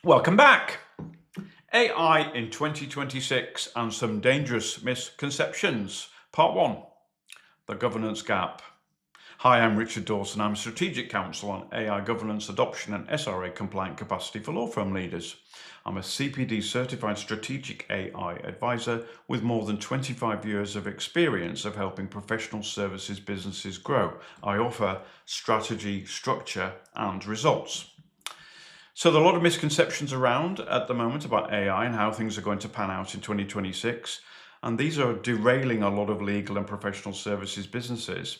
Welcome back. AI in 2026 and some dangerous misconceptions. Part 1, the governance gap. Hi, I'm Richard Dawson. I'm a strategic counsel on AI governance adoption and SRA compliant capacity for law firm leaders. I'm a CPD certified strategic AI advisor with more than 25 years of experience of helping professional services businesses grow. I offer strategy, structure, and results. So there are a lot of misconceptions around at the moment about AI and how things are going to pan out in 2026. And these are derailing a lot of legal and professional services businesses.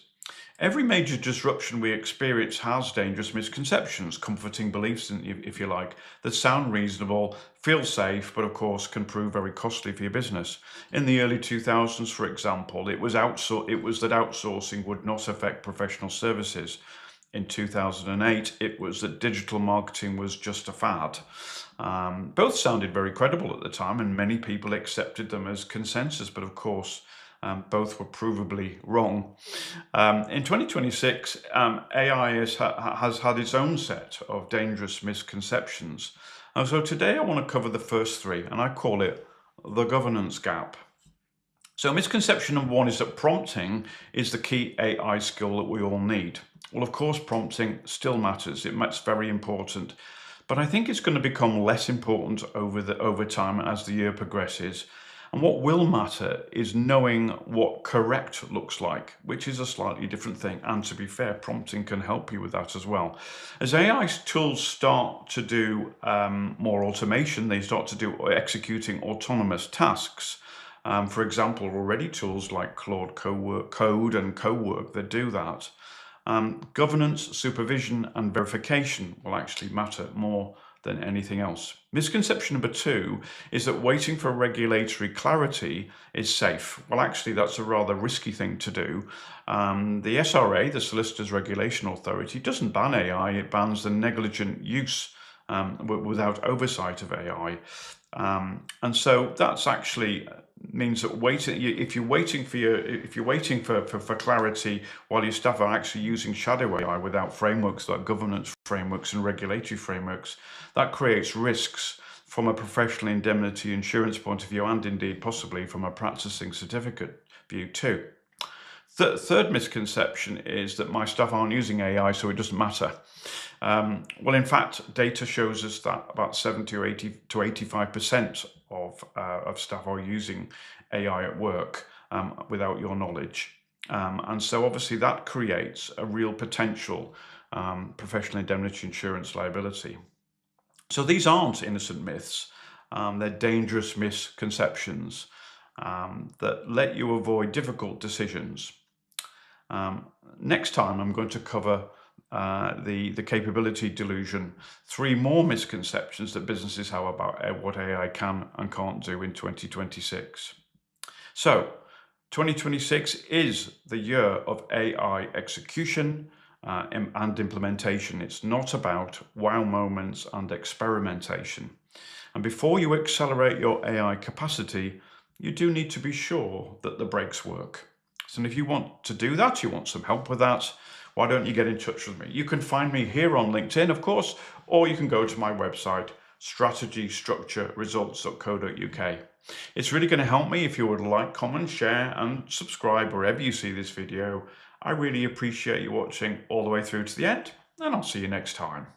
Every major disruption we experience has dangerous misconceptions, comforting beliefs, if you like, that sound reasonable, feel safe, but of course can prove very costly for your business. In the early 2000s, for example, it was that outsourcing would not affect professional services. In 2008, it was that digital marketing was just a fad. Both sounded very credible at the time, and many people accepted them as consensus, but of course, both were provably wrong. In 2026, AI has had its own set of dangerous misconceptions. And so today I want to cover the first three, and I call it the governance gap. So misconception number 1 is that prompting is the key AI skill that we all need. Well, of course, prompting still matters. It's very important. But I think it's going to become less important over time as the year progresses. And what will matter is knowing what correct looks like, which is a slightly different thing. And to be fair, prompting can help you with that as well. As AI tools start to do more automation, they start to do executing autonomous tasks. For example, already tools like Claude Code and Cowork that do that. Governance, supervision, and verification will actually matter more than anything else. Misconception number 2 is that waiting for regulatory clarity is safe. Well, actually, that's a rather risky thing to do. The SRA, the Solicitors Regulation Authority, doesn't ban AI, it bans the negligent use without oversight of AI. And so that's actually means that if you're waiting for clarity while your staff are actually using shadow AI without frameworks like governance frameworks and regulatory frameworks, that creates risks from a professional indemnity insurance point of view, and indeed possibly from a practicing certificate view too. Third misconception is that my staff aren't using AI, so it doesn't matter. Well, in fact, data shows us that about 70 or 80 to 85% of staff are using AI at work without your knowledge. And so obviously that creates a real potential professional indemnity insurance liability. So these aren't innocent myths. They're dangerous misconceptions that let you avoid difficult decisions. Next time, I'm going to cover the capability delusion, 3 more misconceptions that businesses have about what AI can and can't do in 2026. So 2026 is the year of AI execution and implementation. It's not about wow moments and experimentation. And before you accelerate your AI capacity, you do need to be sure that the brakes work. So if you want to do that, you want some help with that, why don't you get in touch with me? You can find me here on LinkedIn, of course, or you can go to my website, strategystructureresults.co.uk. It's really going to help me if you would like, comment, share, and subscribe wherever you see this video. I really appreciate you watching all the way through to the end, and I'll see you next time.